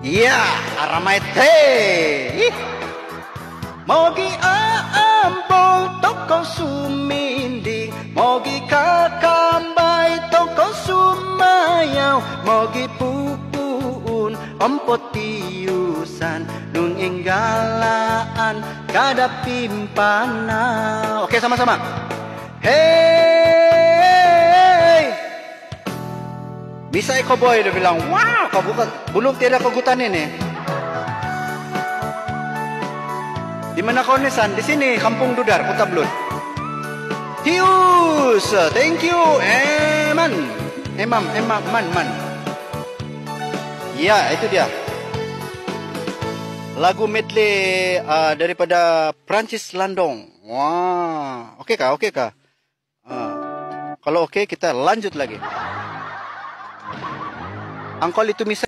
Ya, aramay te. Mogi aambong toko suminding, mogi kakambay toko sumayaw, mogi pupuun ompotiyusan nung inggalaan kada pimpanaw. Oke, sama-sama. Hey! Bisa iko boy, dia bilang, wah, kabukan, belum tiada kegutan ini. Di mana kau Nesan? Di sini, Kampung Dudar, Kota Blun. Tius, thank you, man. Man. Ya, itu dia. Lagu medley daripada Prancis Landong. Wah, oke kah? Kalau oke, kita lanjut lagi. Angkol itu misalnya.